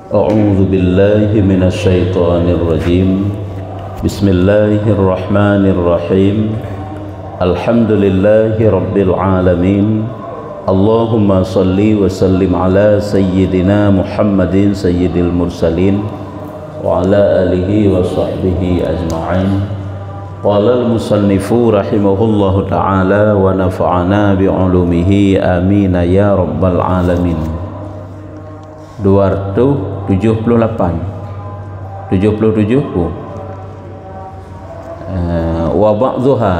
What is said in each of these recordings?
A'udzu billahi minasy syaithanir rajim. Bismillahirrahmanirrahim. Alhamdulillahi rabbil alamin. Allahumma salli wa sallim ala sayyidina Muhammadin sayyidil mursalin wa ala alihi wa sahbihi ajma'in. Qala al-musannifu rahimahullahu ta'ala wa nafa'ana bi'ulumihi amin ya rabbal alamin. 277 wa ba'dhuha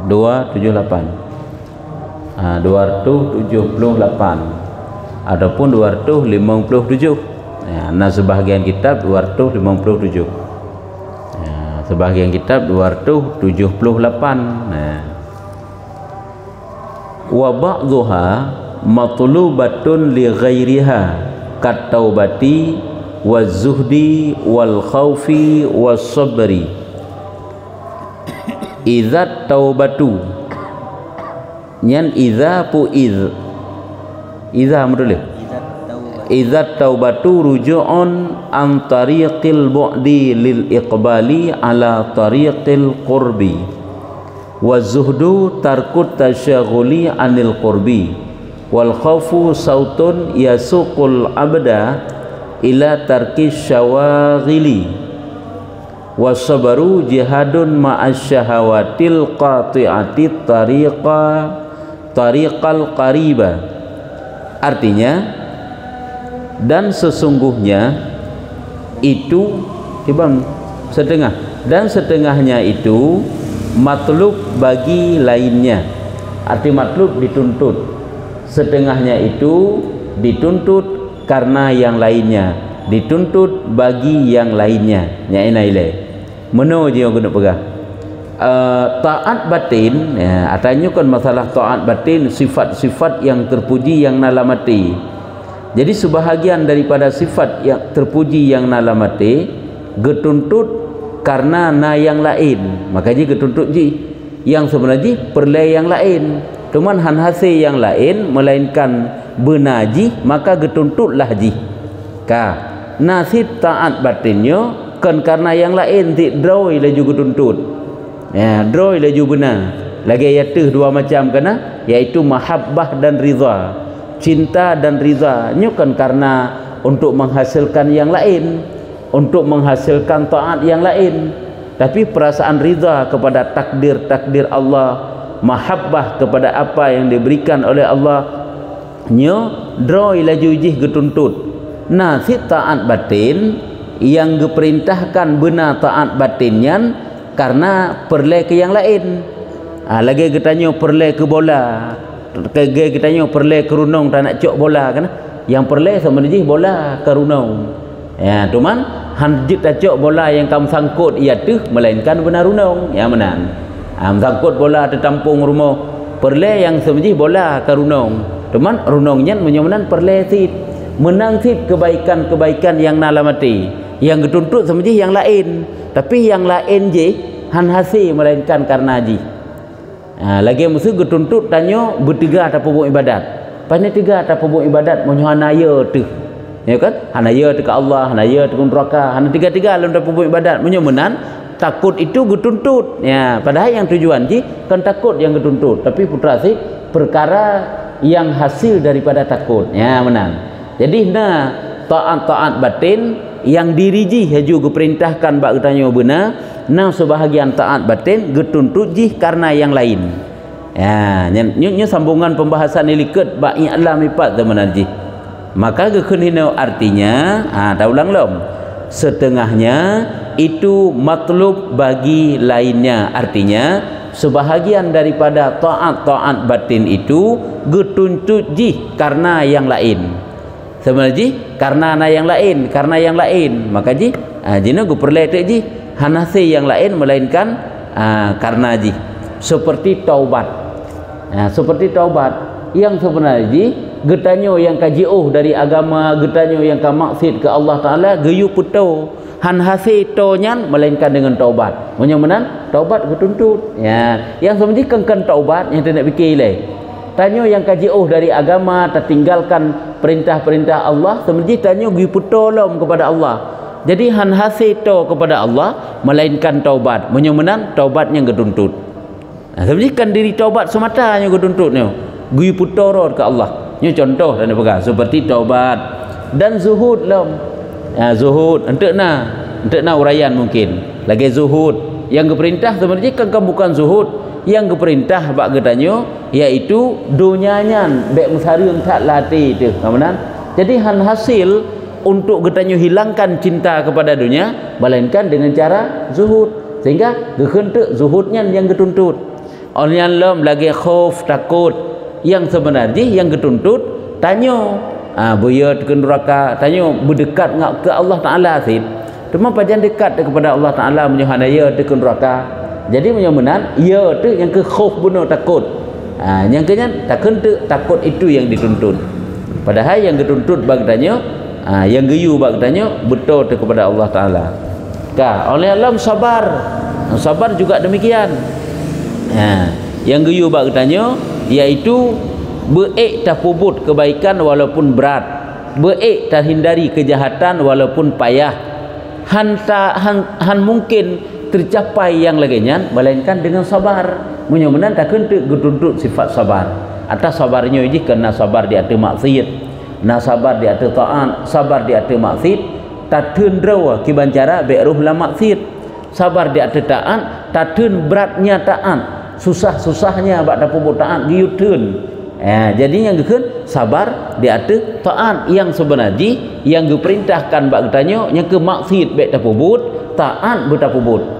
278 adapun 257 nah sebahagian kitab 257 sebahagian kitab 278 wa ba'dhuha matlubatun li ghairiha kat taubati waz zuhdi wal khaufi was sabri. Idza taubatu nyan idza pu idza mudulih idza taubatu ruju'un an tariqil bu'di lil iqbali ala tariqil qurbi waz zuhdu tarkut tasyaghuli anil qurbi wal khaufu sautun yasuqul abda ila tarkis syawaghili was sabru jihadun ma'asy syahawatil qati'ati tariqal qariba. Artinya, dan sesungguhnya itu setengahnya itu matlub bagi lainnya. Arti matlub dituntut, setengahnya itu dituntut karena yang lainnya, dituntut bagi yang lainnya. Nyainaile meno je guna pegang taat batin ya, atanya kan masalah taat batin sifat-sifat yang terpuji yang nalamati. Jadi sebahagian daripada sifat yang terpuji yang nalamati getuntut karena na yang lain, makanya getuntut ji yang sebenarnya perle yang lain. Cuman hanhase yang lain melainkan benaji maka getuntutlah ji ka nasib taat batinnya kan karena yang lain ti droi laju getuntut ya droi laju benar lagi yaitu dua macam kena iaitu mahabbah dan ridha, cinta dan ridha nyo kan karena untuk menghasilkan yang lain, untuk menghasilkan taat yang lain. Tapi perasaan ridha kepada takdir Allah, mahabbah kepada apa yang diberikan oleh Allah nyo droi laju jih getuntut. Nah si taat batin yang diperintahkan benar taat batinnya karena perle ke yang lain. Lagi kita nyo perle ke bola, lagi kita nyo perle ke runung tak nak cok bola kan, yang perle sama jih bola ke runung ya, cuman hanjit tak cok bola yang kamu sangkut ia tuh melainkan benar runung ya menan. Sangkut bola tertampung rumah perle yang sebenarnya bola ke runung, cuman runungnya menyomanan perle sit menang sit kebaikan-kebaikan yang nalamati yang getuntut sebenarnya yang lain, tapi yang lain je hanhasi melainkan karena ji lagi musuh getuntut tanyo bertiga atau pubuk ibadat pasnya tiga atau pubuk ibadat menyohanaya tu ya kan hanaya tu ke Allah, hanaya tu neraka, hana tiga-tiga dalam pubuk ibadat menyomanan takut itu getuntut ya, padahal yang tujuan ji kan takut yang getuntut, tapi putra si perkara yang hasil daripada takut ya menang. Jadi taat batin yang diriji haju geperintahkan bak tanya benar, nah sebahagian taat batin getuntut ji karena yang lain ya. Nya sambungan pembahasan iliket bak i'lam ipat teman ji, maka gekenino artinya tak ulang lom setengahnya itu matlub bagi lainnya. Artinya sebahagian daripada taat batin itu getuntut ji karena yang lain. Sebenarnya karena yang lain maka ji jina gu perle tu ji hanase yang lain melainkan karena ji seperti taubat seperti taubat yang sebenarnya ji getanyo yang kajiuh dari agama, getanyo yang ka maksud ke Allah Taala geyu puto han hasi to nyan melainkan dengan taubat. Menyemenan taubat ketuntut ya, yang sebenarnya kan taubat yang tidak fikir le tanyo yang kajauh dari agama, tertinggalkan perintah-perintah Allah, semenjih tanyo gi putolom kepada Allah. Jadi han hasil to kepada Allah melainkan taubat. Menyemenan taubatnya getuntut. Sebenarnya kan diri taubat semata yang getuntutnya. Gi putoro ke Allah. Ini contoh dan pegang seperti taubat dan zuhud lom. Zuhud untuk na uraian mungkin. Lagi zuhud yang diperintah sebenarnya kan bukan zuhud, yang diperintah bak getanyo yaitu dunianya bek musari tak latih itu. Kemudian jadi han hasil untuk getanyo hilangkan cinta kepada dunia melainkan dengan cara zuhud, sehingga gehentuk zuhudnya yang dituntut. Oleh lom lagi khauf takut yang sebenarnya yang dituntut tanyo buyut ke neraka, tanyo berdekat ngak ke Allah Taala sih. Cuma pajan dekat kepada Allah Taala menyohanaya ke neraka. Jadi menyemenan ya tu yang ke khauf bunuh takut. Yang kenya takut itu yang dituntut. Padahal yang dituntut bagi tanyo yang geyu bak tanya betul tu kepada Allah Taala. Oleh alam sabar. Sabar juga demikian. Yang geyu bak tanya iaitu beik tapubut kebaikan walaupun berat. Beik terhindari kejahatan walaupun payah. Han mungkin tercapai yang laginya melainkan dengan sabar. Menyemenan tak kentuk getuntut sifat sabar. Atas sabarnya ini kena sabar di atas maksiat. Nah sabar di atas taat, sabar di atas maksiat, tak tundra kibancara beruh la maksiat. Sabar di atas taat, tak tun beratnya taat, susah-susahnya bak dapat taat giutun. Jadi yang gekun sabar di atas taat yang sebenarnya yang diperintahkan bak tanya yang ke maksiat bek tapubut, taat bertapubut.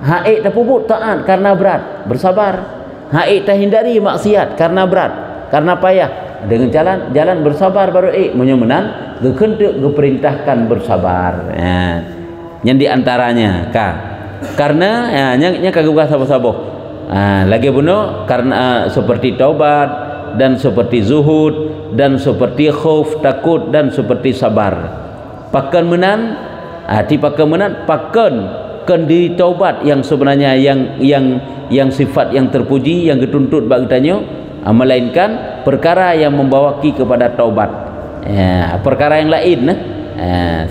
Haik tapubut taat karena berat, bersabar. Haik terhindari maksiat karena berat, karena payah. Dengan jalan bersabar baru menyemenan gekentuk geperintahkan bersabar. Yang diantaranya karena yang kagak sabar-sabar. Lagi bunuh karena seperti taubat dan seperti zuhud dan seperti khauf takut dan seperti sabar. Pakan menan pakan diri taubat yang sebenarnya yang sifat yang terpuji yang dituntut bagi tanyo melainkan perkara yang membawaki kepada taubat. Perkara yang lain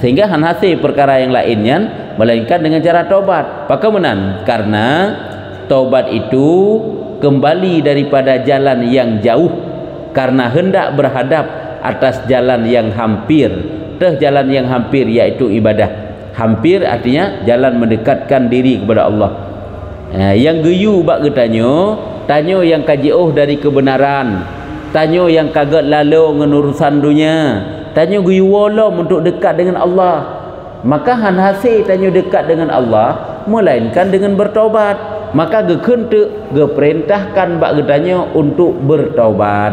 sehingga han hasil perkara yang lainnya melainkan dengan cara taubat. Bagaimana? Karena taubat itu kembali daripada jalan yang jauh karena hendak berhadap atas jalan yang hampir. Jalan yang hampir yaitu ibadah. Hampir artinya jalan mendekatkan diri kepada Allah. Yang geyu bak tanyo yang kajauh dari kebenaran, tanyo yang kaget lalu ngenurusan dunia, tanyo geyu wolom untuk dekat dengan Allah. Maka han hasil tanyo dekat dengan Allah melainkan dengan bertaubat. Maka gekentuk geperintahkan bak getanyo untuk bertaubat.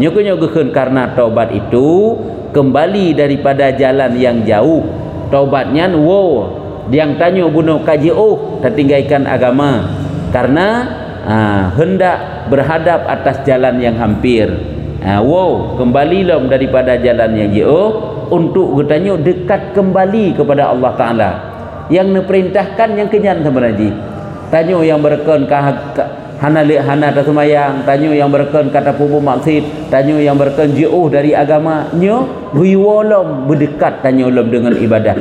Nyokonyo geken karena taubat itu kembali daripada jalan yang jauh. Taubatnya yang tanyo bunuh kajauh tertinggalkan agama karena hendak berhadap atas jalan yang hampir. Kembalilah daripada jalan yang jauh untuk bertanya dekat kembali kepada Allah Taala. Yang diperintahkan yang kenyan sebenarnya. Tanyo yang berken hana tak semayang, tanyo yang berken kata pupu maksud, tanyo yang berken jauh dari agama, wiwolom berdekat tanyo lom dengan ibadah.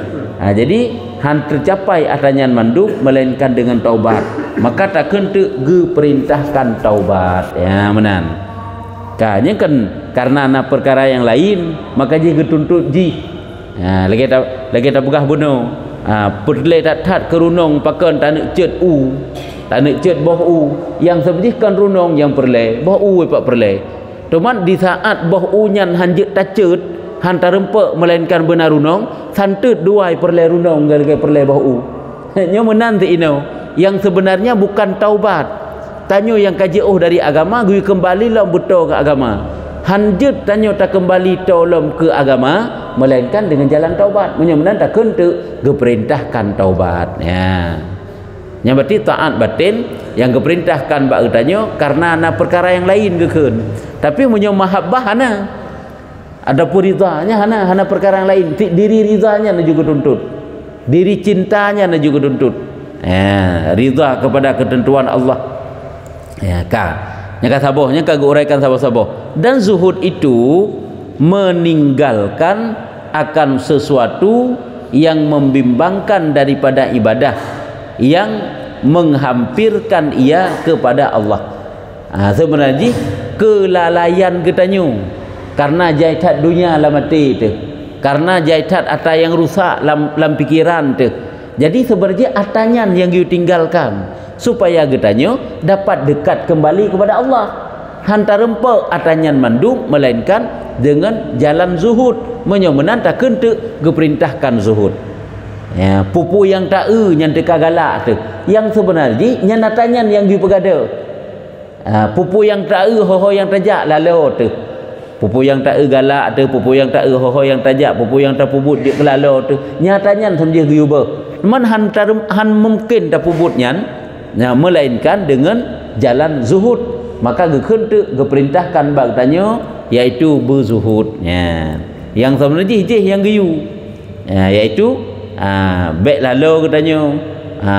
Jadi han tercapai atanyan mandub melainkan dengan taubat. Maka tak kentuk perintahkan taubat. Menan. Kanya kan karena ana perkara yang lain maka ji getuntut ji. Lagi tak begah bunuh. Perle tak tat kerunong pakan tak nak cet tak nak cet boh yang sebejihkan runong yang perle boh pak perle. Cuman di saat boh nyan hanjet tak cet hantar rempek melainkan benar runong santut duai perle runong galgai perle boh nya menan ti ino yang sebenarnya bukan taubat. Tanyo yang kajauh dari agama gui kembali lah betul ke agama. Hanjet tanyo tak kembali tolom ke agama melainkan dengan jalan taubat. Menyemenan tak kentuk geperintahkan taubat. Yang berarti taat batin yang geperintahkan bak tanyo karena ana perkara yang lain geken. Tapi menyo mahabbah ana ada pun ridanya hana perkara yang lain. Diri ridanya juga tuntut. Diri cintanya juga tuntut. Ridha kepada ketentuan Allah. Yang kata sabahnya kagak uraikan sabah-sabah. Dan zuhud itu meninggalkan akan sesuatu yang membimbangkan daripada ibadah, yang menghampirkan ia kepada Allah. Sebenarnya kelalaian katanya karena jaitat dunia lah mati tu, karena jaitat ata yang rusak lam pikiran tu. Jadi sebenarnya atanyan yang you tinggalkan supaya katanya dapat dekat kembali kepada Allah. Hantar rempa atanyan mandung melainkan dengan jalan zuhud, menyomenan tak kentek geperintahkan zuhud. Ya, pupu yang tak yang teka galak tu, yang sebenarnya nyanatanyan yang you pegada. Pupu yang tak ho yang tajak lalu tu, pupu yang tak galak tu, pupu yang tak ho yang tajak, pupu yang tak pubut dia lalu tu, nyatanya semja giuba man han mungkin tak pubutnya, melainkan dengan jalan zuhud. Maka gekentu geperintahkan bagtanya yaitu berzuhud. Yang sebenarnya je yang giu, yaitu baik lalu katanya,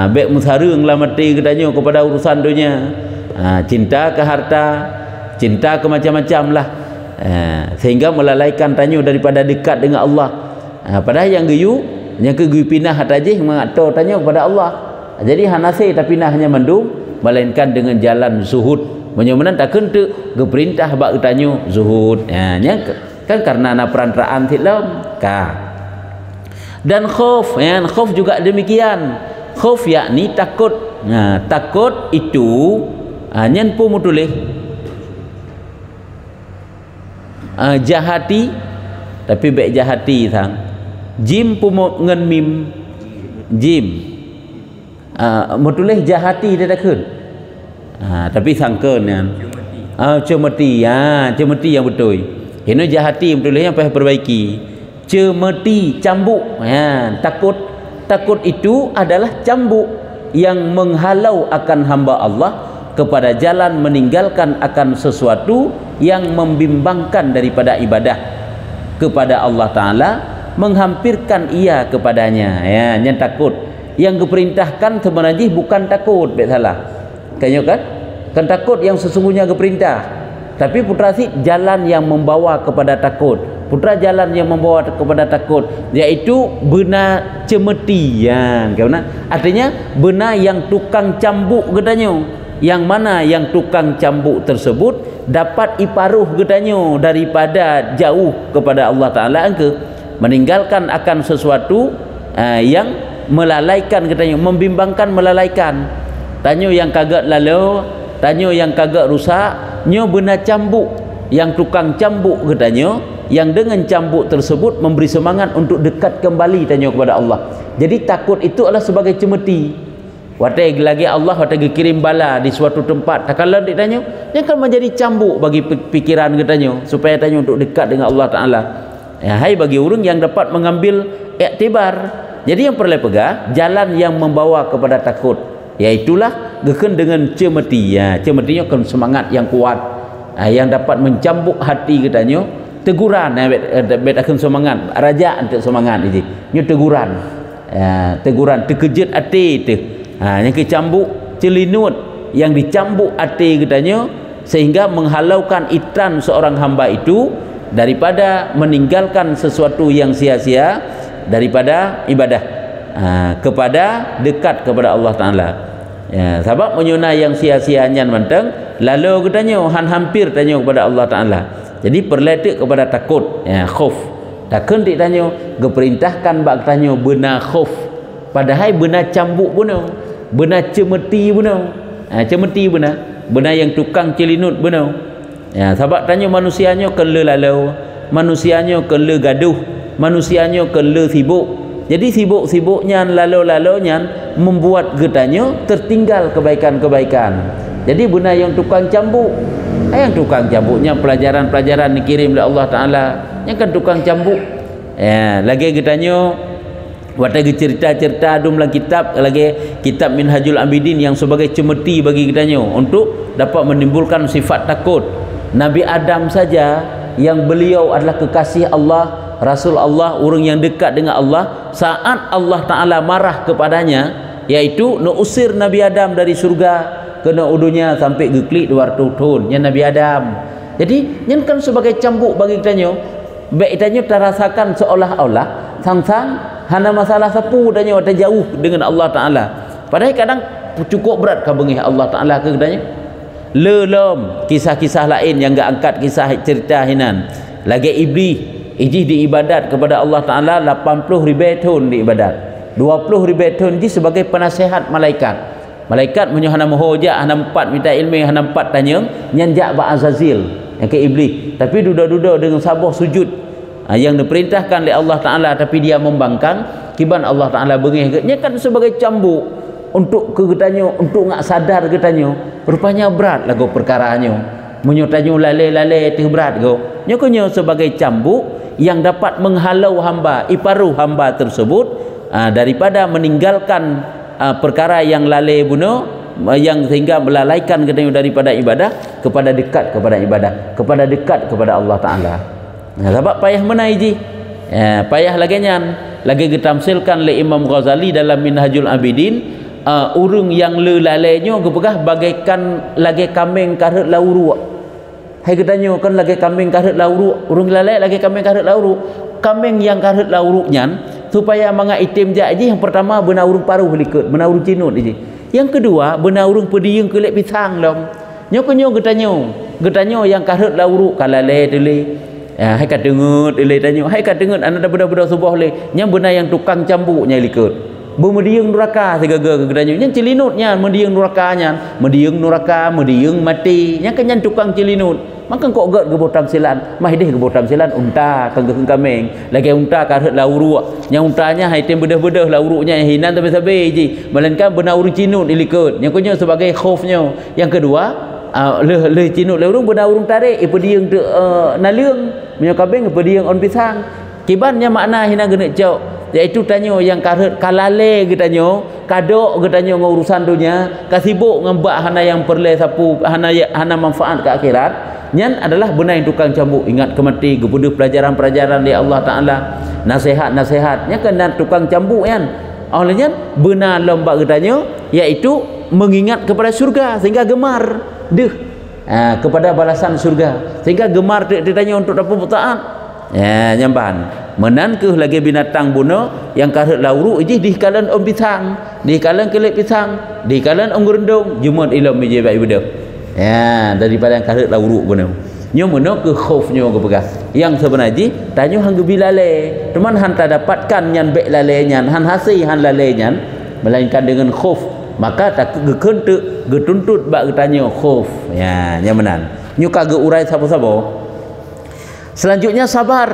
baik musarung lah mati katanya kepada urusan dunia. Cinta ke harta, cinta ke macam-macam lah, sehingga melalaikan tanyo daripada dekat dengan Allah. Padahal yang giyu, yang kegiyu pinah atajih mengatur tanyo kepada Allah. Jadi hanase tapi pinahnya mendung, melainkan dengan jalan zuhud. Menyomenan tak kentek geperintah bak tanyo zuhud. Kan karena na perantaraan silam ka. Dan khauf, khauf juga demikian. Khauf yakni takut. Takut itu nyen pun mutulih jahati tapi baik jahati sang jim pun ngen mim jim mutulih jahati dia takun tapi sangkeun kan cemeti cemeti yang betul ini jahati mutulih yang payah perbaiki cemeti cambuk takut itu adalah cambuk yang menghalau akan hamba Allah kepada jalan meninggalkan akan sesuatu yang membimbangkan daripada ibadah kepada Allah Ta'ala, menghampirkan ia kepadanya. Yang takut yang diperintahkan sebenarnya bukan takut, baik salah kayaknya kan takut yang sesungguhnya diperintah, tapi putra si jalan yang membawa kepada takut, putra jalan yang membawa kepada takut, yaitu benar cemeti. Artinya benar yang tukang cambuk katanya, yang mana yang tukang cambuk tersebut dapat iparuh katanya daripada jauh kepada Allah Ta'ala, meninggalkan akan sesuatu yang melalaikan katanya, membimbangkan, melalaikan. Tanyo yang kagak lalu, tanyo yang kagak rusak, nyo benar cambuk, yang tukang cambuk katanya, yang dengan cambuk tersebut memberi semangat untuk dekat kembali tanyo kepada Allah. Jadi takut itu adalah sebagai cemeti. Watai lagi Allah watai kirim bala di suatu tempat, tak kalau ditanya yang akan menjadi cambuk bagi pikiran katanya supaya tanya untuk dekat dengan Allah Ta'ala. Hai bagi orang yang dapat mengambil iktibar. Jadi yang perlu pegang jalan yang membawa kepada takut, yaitulah geken dengan cemeti. Cemetinya akan semangat yang kuat, yang dapat mencambuk hati katanya. Teguran bet akan semangat raja untuk semangat ini nyo teguran, teguran terkejut hati itu. Yang kecambuk celinut, yang dicambuk hati katanya, sehingga menghalaukan itran seorang hamba itu daripada meninggalkan sesuatu yang sia-sia daripada ibadah, kepada dekat kepada Allah Ta'ala. Sebab menyuna yang sia-sianya manteng lalu katanya hampir tanya kepada Allah Ta'ala. Jadi perletik kepada takut, khauf. Takkan ditanya geperintahkan bak tanya benar khauf, padahal benar cambuk benar, benar cemeti benar. Cemeti benar yang tukang celinut benar. Sebab tanya manusianya kele lalu, manusianya kele gaduh, manusianya kele sibuk. Jadi sibuk-sibuknya lalu-lalunya membuat getanya tertinggal kebaikan-kebaikan. Jadi benar yang tukang cambuk, yang tukang cambuknya pelajaran-pelajaran dikirim oleh Allah Ta'ala, yang kan tukang cambuk. Lagi getanya watai cerita-cerita dalam kitab, lagi kitab Minhajul Abidin yang sebagai cemeti bagi kitanya untuk dapat menimbulkan sifat takut. Nabi Adam saja yang beliau adalah kekasih Allah, Rasul Allah, orang yang dekat dengan Allah, saat Allah Ta'ala marah kepadanya, yaitu usir Nabi Adam dari surga, kena udunya sampai geklik 200 tahun yang Nabi Adam. Jadi nyen kan sebagai cambuk bagi kitanya. Baik kitanya terasakan seolah-olah sang-sang hana masalah sapu tanya ada jauh dengan Allah Taala. Padahal kadang cukup berat ka bengih Allah Taala ke kitanya. Lelom kisah-kisah lain yang enggak angkat kisah cerita hinan. Lagi iblis ijih diibadat kepada Allah Taala 80,000 tahun diibadat. 20,000 tahun ini sebagai penasihat malaikat. Malaikat menyohana mohoja hana 4 minta ilmu hana 4 tanya nyanjak ba Azazil yang ke iblis. Tapi duda-duda dengan sabar sujud. Yang diperintahkan oleh Allah Taala tapi dia membangkang kiban Allah Taala bengih nya kan sebagai cambuk untuk kegetanya untuk ngak sadar getanya rupanya berat lagu perkaranya menyotanyo lale-lale teh berat go nyokonyo sebagai cambuk yang dapat menghalau hamba iparuh hamba tersebut daripada meninggalkan perkara yang lalai bunuh yang sehingga melalaikan getanya daripada ibadah kepada dekat kepada Allah Taala. Sebab payah menai ji payah lagi nyan lagi ditamsilkan oleh Imam Ghazali dalam Minhajul Abidin. Urung yang lelalainya kepegah bagaikan lagi kambing karut lauru. Hai katanya kan lagi kambing karut lauru, urung lalai lagi kambing karut lauru. Kambing yang karut lauru nyan supaya manga itim je aja yang pertama benar urung paruh likut, benar urung cinut aja. Yang kedua benar urung pediung kelek pisang dom. Nyokonyo getanya yang karut lauru kalalai dele. Hai kat dengut dele tanya, hai kat dengut anda dah benda-benda subuh le. Yang benar yang tukang cambuknya likut. Bermediung neraka segaga kegadanya nya cilinutnya mediung nerakanya mediung mati nya kenyan tukang cilinut maka kok gak gebot tamsilan mah deh gebot tamsilan unta kanggeung kameng lagi unta karut lauru nya untanya hai tem bedah-bedah laurunya hinan tapi sabe ji melainkan benar urung cinut dilikut nya kunyo sebagai khaufnya. Yang kedua le cinut lauru benar urung tarik ipediung tu naleung menyo kabeng ipediung on pisang kibannya makna hina genek jauh iaitu tanya yang karut kalale getanyo kadok getanyo ngurusan dunia kasibuk ngembak hana yang perle sapu hana manfaat ke akhirat nyan adalah benar yang tukang cambuk ingat kemati gebuduh pelajaran-pelajaran dari Allah Taala nasihat-nasihatnya kena tukang cambuk kan olehnya benar lomba getanyo iaitu mengingat kepada surga sehingga gemar kepada balasan surga sehingga gemar ditanya untuk dapat taat nyamban menankuh lagi binatang bunuh yang karut lauru ijih di kalan om pisang di kalan kelip pisang di kalan om gerendong jumat ilam je baik bedah daripada yang karut lauru bunuh nyo meno ke khaufnya ke pegah yang sebenarnya tanyo hang gebilale teman han tak dapatkan nyan bek lale nyan han hasi han lale nyan melainkan dengan khauf maka tak gekentu getuntut bak getanyo khauf nya menan nyo kage urai sapa-sapa. Selanjutnya sabar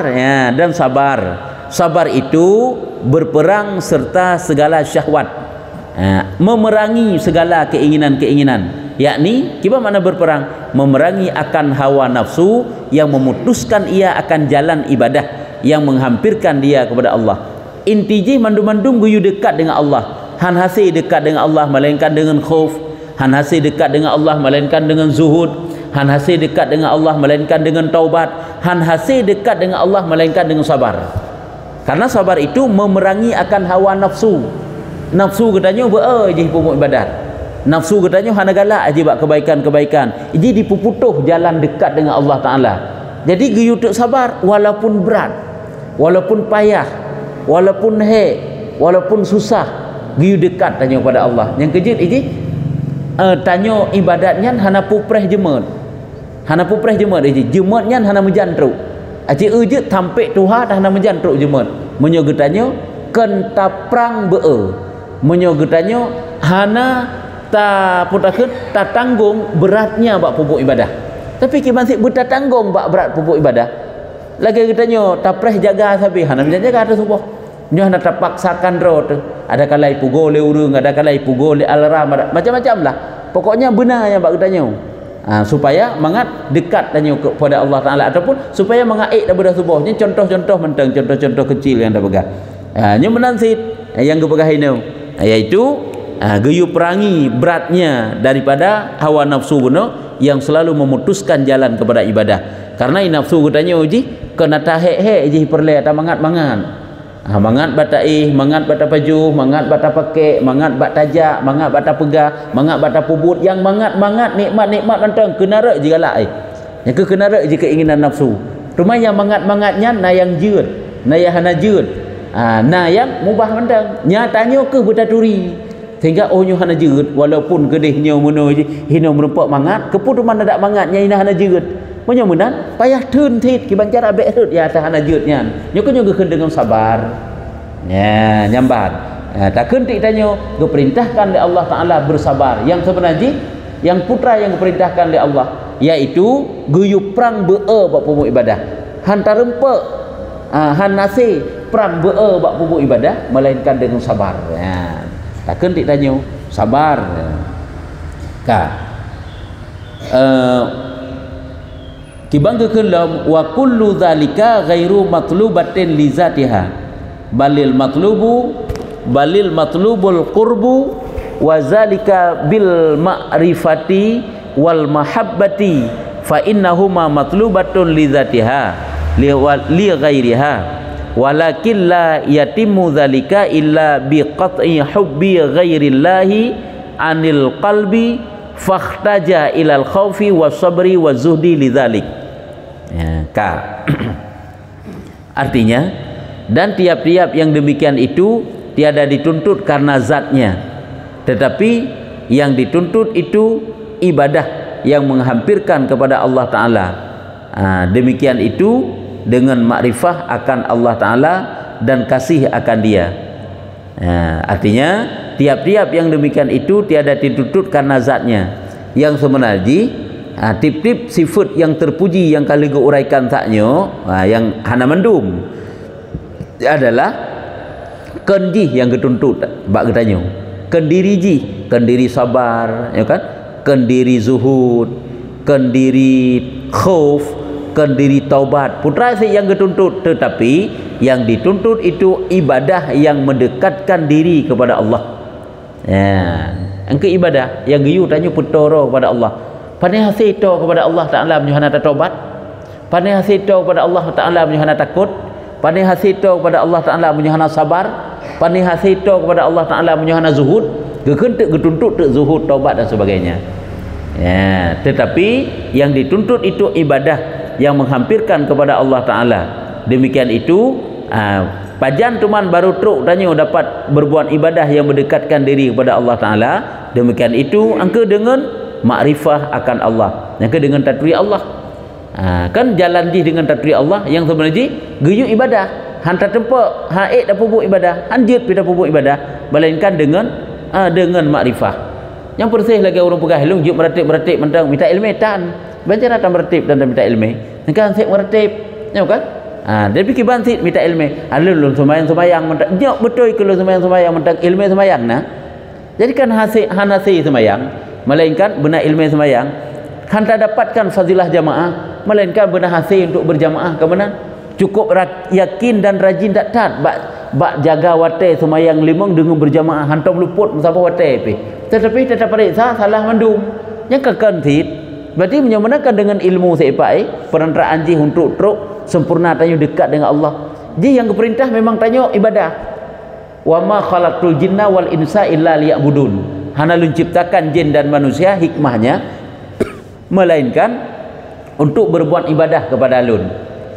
dan sabar itu berperang serta segala syahwat memerangi segala keinginan-keinginan yakni kiba makna berperang memerangi akan hawa nafsu yang memutuskan ia akan jalan ibadah yang menghampirkan dia kepada Allah. Intiji mandum-mandum guyu dekat dengan Allah han hasi dekat dengan Allah melainkan dengan khauf han hasi dekat dengan Allah melainkan dengan zuhud han hasi dekat dengan Allah melainkan dengan taubat han hasi dekat dengan Allah melainkan dengan sabar. Karena sabar itu memerangi akan hawa nafsu katanya je pupuk ibadat nafsu katanya hana galak aje buat kebaikan-kebaikan je dipuputuh jalan dekat dengan Allah Taala. Jadi giyu tuk sabar walaupun berat walaupun payah walaupun walaupun susah giyu dekat tanya kepada Allah. Yang kejut je tanya ibadatnya hana pupreh jemet hana pupreh jemet aje jemetnya hana menjantruk aje uje tampek tuha dah hana menjantruk jemet menyo getanya kentaprang bee menyo getanya hana ta putakeun ta tanggung beratnya bak pupuk ibadah tapi kimasih buta tanggung bak berat pupuk ibadah lagi getanya tapreh jaga sabi hana menjaga ada subuh nyo hana terpaksakan ro tu ada kalai pugo le urung ada kalai pugo le alarm macam-macam lah pokoknya benarnya bak getanya supaya mangat dekat tanya kepada Allah Taala ataupun supaya mengaik daripada subuhnya contoh-contoh mentang contoh-contoh kecil yang dah pegang nya menansit yang gepegah ini iaitu geyu perangi beratnya daripada hawa nafsu bunuh yang selalu memutuskan jalan kepada ibadah. Karena nafsu katanya uji kena tahek-hek je perle atau mangat-mangat Mangat batai, mangat bata paju, mangat bata pakai, mangat bata tajak, mangat bata pegah, mangat bata pubut, yang mangat nikmat antang kenara je galak yang ke kenara je keinginan nafsu. Cuma yang mangatnya na yang jeut, na yang hana jeut. Na yang mubah antang. Nyatanya ke betaturi. Sehingga ohnya hana jeut walaupun gedehnya mono je hina merempak mangat, kepun mana dak mangatnya ina hana jeut. Punya menan payah tun tit ki bancara beut ya ta hana jeutnya. Nyoke dengan sabar. Ya, nyambat. Tak kentik tanya diperintahkan oleh Allah Taala bersabar. Yang sebenarnya yang putra yang diperintahkan oleh Allah yaitu guyup perang bea bab pokok ibadah. Hantar rempe han nasi perang bea bab pokok ibadah melainkan dengan sabar. Ya. Tak kentik tanya sabar. Kibangkeun wa kullu zalika ghairu matlubatin li zatiha balil matlubul qurbu wa zalika bil ma'rifati wal mahabbati fa innahuma matlubatun li zatiha li ghairiha walakin la yatimmu zalika illa bi qat'i hubbi ghairillahi anil qalbi fakhtaja ilal khaufi was sabri wa zuhdi lidzalik. Ya, artinya dan tiap-tiap yang demikian itu tiada dituntut karena zatnya, tetapi yang dituntut itu ibadah yang menghampirkan kepada Allah Ta'ala. Demikian itu dengan makrifah akan Allah Ta'ala dan kasih akan dia. Artinya tiap-tiap yang demikian itu tiada dituntut karena zatnya. Yang sebenarnya tip-tip sifat yang terpuji yang kali uraikan taknya yang hana mendum adalah kendih yang dituntut bak katanya kendiri ji, kendiri sabar ya kan, kendiri zuhud, kendiri khauf, kendiri taubat, putra si yang dituntut. Tetapi yang dituntut itu ibadah yang mendekatkan diri kepada Allah. Ya, angka ibadah yang giyu tanya putoro kepada Allah. Pandai hasito kepada Allah Ta'ala menyuhana taubat, pandai hasito kepada Allah Ta'ala menyuhana takut, pandai hasito kepada Allah Ta'ala menyuhana sabar, pandai hasito kepada Allah Ta'ala menyuhana zuhud, gekentuk getuntut zuhud, taubat dan sebagainya. Ya, tetapi yang dituntut itu ibadah yang menghampirkan kepada Allah Ta'ala. Demikian itu pajan tuman baru truk tanya dapat berbuat ibadah yang mendekatkan diri kepada Allah Ta'ala. Demikian itu angka dengan makrifah akan Allah, yang ke dengan tatwi Allah. Kan jalan di dengan tatwi Allah yang sebenarnya geyu ibadah hantar tempat haid dah pubuk ibadah, hanjut dah pubuk ibadah, melainkan dengan makrifah. Yang persih lagi orang pegah hilung juk meratib mentang minta ilmu tan bancara tan meratib dan minta ilmu kan sik meratib ya kan. Dia fikir bansit minta ilmu alun sembahyang mentang nyok betul kalau sembahyang mentang ilmu sembahyang nah. Jadi kan hanasi sembahyang melainkan benar ilmu sembahyang kan tak dapatkan fadilah jamaah, melainkan benar hasil untuk berjamaah ke mana cukup yakin dan rajin tak bak jaga wate sembahyang limang dengan berjamaah hantam luput musabah wate tetapi tetap periksa salah mandum yang kekentit berarti menyempurnakan dengan ilmu seipai perantaraan ji untuk truk sempurna tanya dekat dengan Allah. Ji yang keperintah memang tanya ibadah wa ma khalaqtul jinna wal insa illa liya'budun. Hana menciptakan jin dan manusia hikmahnya melainkan untuk berbuat ibadah kepada lun.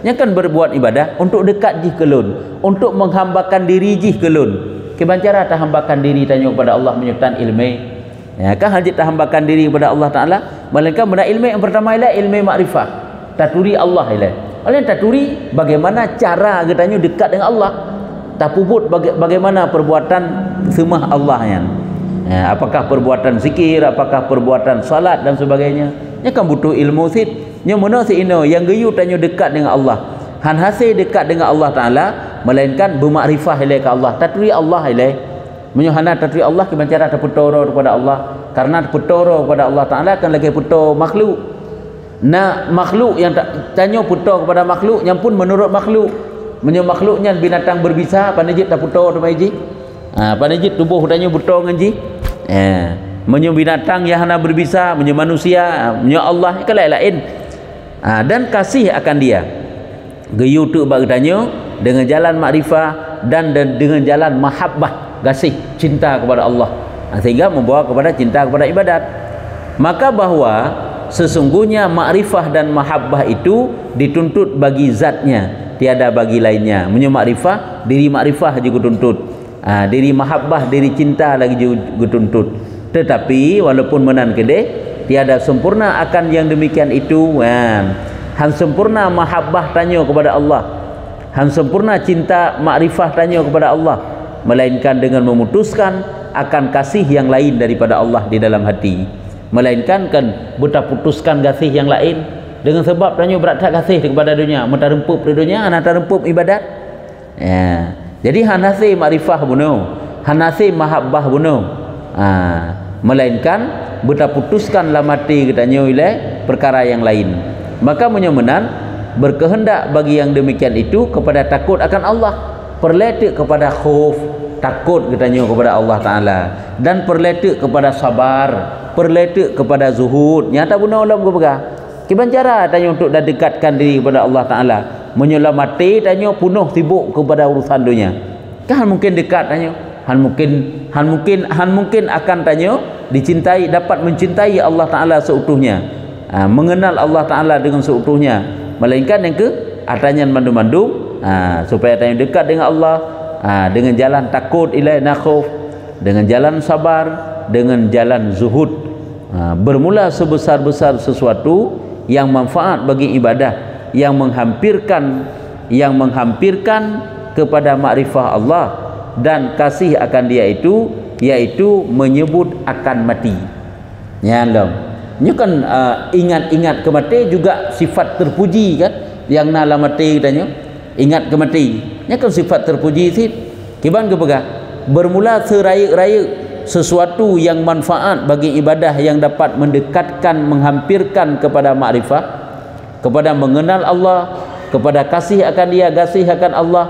Yang kan berbuat ibadah untuk dekat jih ke lun, untuk menghambakan diri jih ke lun. Kebancara tak hambakan diri tanya kepada Allah menyertai ilmu. Ya kan hajat tak hambakan diri kepada Allah Taala melainkan benda ilmu yang pertama ialah ilmu makrifah. Taturi Allah ialah. Oleh taturi bagaimana cara katanya dekat dengan Allah. Tak puput bagaimana perbuatan semah Allah yang. Apakah perbuatan zikir, apakah perbuatan salat dan sebagainya. Nya kan butuh ilmu sit. Nya mana si ino yang geyu tanya dekat dengan Allah. Han hasil dekat dengan Allah Taala melainkan bermakrifah ilai ke Allah. Tatwi Allah ilai. Menyuhana tatwi Allah kebancara terputoro kepada Allah. Karena terputoro kepada Allah Taala kan lagi putor makhluk. Nah makhluk yang tanya putor kepada makhluk yang pun menurut makhluk. Menyo makhluknya binatang berbisa panajit tak putor tu mai ji. Panajit tubuh tanya putor nganji. Menyo binatang yang hana berbisa, menyo manusia, menyo Allah ke lain-lain. Dan kasih akan dia. Geyu tu bag tanya dengan jalan makrifah dan dengan jalan mahabbah, kasih cinta kepada Allah, sehingga membawa kepada cinta kepada ibadat. Maka bahwa sesungguhnya makrifah dan mahabbah itu dituntut bagi zatnya, tiada bagi lainnya. Menyo makrifah, diri makrifah juga tuntut, diri mahabbah, diri cinta lagi juga tuntut. Tetapi walaupun menan kedeh, tiada sempurna akan yang demikian itu. Han sempurna mahabbah tanya kepada Allah, han sempurna cinta makrifah tanya kepada Allah, melainkan dengan memutuskan akan kasih yang lain daripada Allah di dalam hati, melainkan kan buta putuskan kasih yang lain dengan sebab tanya berat tak kasih kepada dunia, mata rempup di dunia, anak rempup ibadat. Jadi hanasi makrifah bunuh, hanasi mahabbah bunuh, melainkan buta putuskan lah mati katanya oleh perkara yang lain. Maka menyemenan berkehendak bagi yang demikian itu kepada takut akan Allah, perletak kepada khauf, takut katanya kepada Allah Ta'ala, dan perletak kepada sabar, perletak kepada zuhud. Nyata guna ulam ke pegah kiban cara tanya untuk dah dekatkan diri kepada Allah Ta'ala, menyelamati tanya punuh sibuk kepada urusan dunia. Kan mungkin dekat tanya, han mungkin akan tanya dicintai, dapat mencintai Allah Ta'ala seutuhnya, mengenal Allah Ta'ala dengan seutuhnya, melainkan yang ke atanya mandu-mandu supaya tanya dekat dengan Allah dengan jalan takut ilai nakhuf, dengan jalan sabar, dengan jalan zuhud, bermula sebesar-besar sesuatu yang manfaat bagi ibadah, yang menghampirkan kepada makrifah Allah dan kasih akan dia itu, yaitu menyebut akan mati. Ya Allah, ini kan ingat-ingat ke mati juga sifat terpuji kan, yang nala mati katanya ingat ke mati, ini kan sifat terpuji sih. Kiban ke pegah bermula seraya-raya sesuatu yang manfaat bagi ibadah, yang dapat mendekatkan, menghampirkan kepada makrifah, kepada mengenal Allah, kepada kasih akan dia, kasih akan Allah,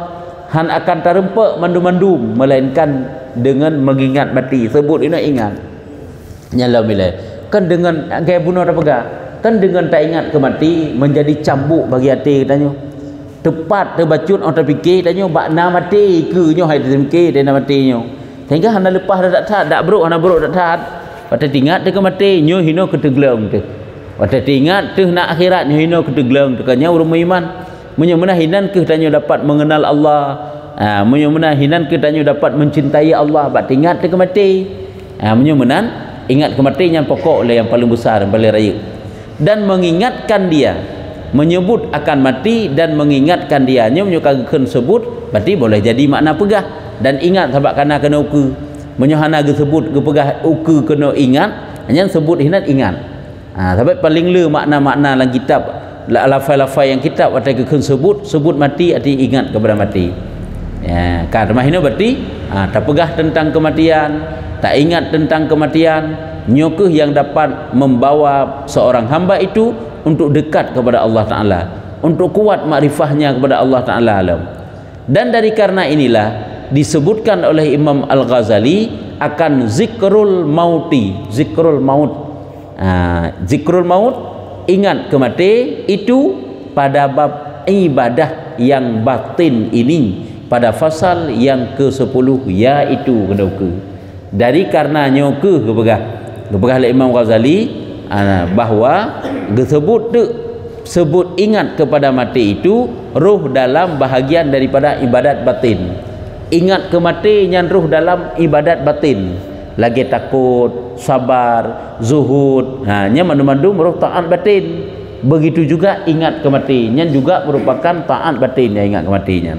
han akan terempak mandu-mandu, melainkan dengan mengingat mati. Sebut ini ingat nyala bila kan dengan gaya bunuh apa pegah, kan dengan tak ingat ke mati menjadi cambuk bagi hati katanya. Tepat terbacut orang terfikir tanya bak na mati ke nyo hai terfikir dia na mati nyo, sehingga hana lepas dah tak taat, dak bruk hana bruk tak taat, pada tingat dia ke mati nyo hino ketegleng tu, pada tingat tu nak akhirat nyo hino ketegleng tu kanya urang iman. Menyo menahinan ke tanya dapat mengenal Allah, menyo menahinan ke tanya dapat mencintai Allah, bak tingat dia ke mati, menyo menan ingat kematian yang pokok oleh yang paling besar, yang paling raya, dan mengingatkan dia, menyebut akan mati dan mengingatkan dia. Nya menyukakan sebut berarti boleh jadi makna pegah dan ingat sebab kana kena uku, menyohana ge sebut ge pegah uku kena ingat, hanya sebut hinat ingat. Sebab paling le makna-makna dalam kitab, lafaz-lafaz yang kitab ada ke sebut mati arti ingat kepada mati. Kan mahina berarti tak pegah tentang kematian, tak ingat tentang kematian, nyokeh yang dapat membawa seorang hamba itu untuk dekat kepada Allah Ta'ala, untuk kuat makrifahnya kepada Allah Ta'ala alam. Dan dari karena inilah disebutkan oleh Imam Al-Ghazali akan zikrul mauti, zikrul maut, zikrul maut, ingat kematian itu pada bab ibadah yang batin ini, pada fasal yang ke-10, yaitu kedua. Dari karenanya kepegah oleh Imam Ghazali bahawa sebut ingat kepada mati itu ruh dalam bahagian daripada ibadat batin. Ingat ke mati yang ruh dalam ibadat batin, lagi takut, sabar, zuhud, nya mandu-mandu ruh taat batin. Begitu juga ingat ke mati yang juga merupakan taat batin, yang ingat ke matinya.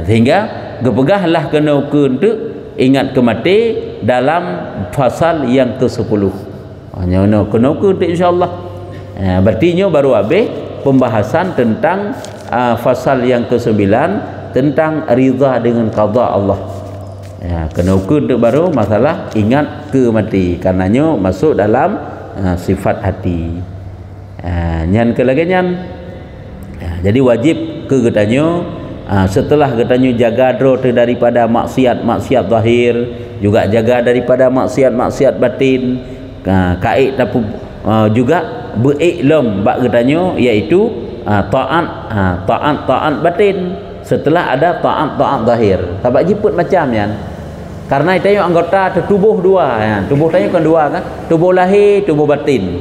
Sehingga kepegahlah kena untuk ingat ke mati dalam fasal yang ke-10. Hanya kena untuk insyaAllah. Berarti baru habis pembahasan tentang fasal yang ke-9 tentang ridha dengan qada Allah. Kena ukur baru masalah ingat ke mati, karenanya masuk dalam sifat hati. Nyan ke lagi nyan. Jadi wajib ke katanya setelah katanya jaga diri daripada maksiat zahir, juga jaga daripada maksiat batin, kait tapi juga berilm bak katanya, iaitu taat batin, setelah ada taat zahir. Sebab jiput macamnya. Karena itu anggota tubuh dua ya. Tubuh tanya kan dua kan? Tubuh lahir, tubuh batin.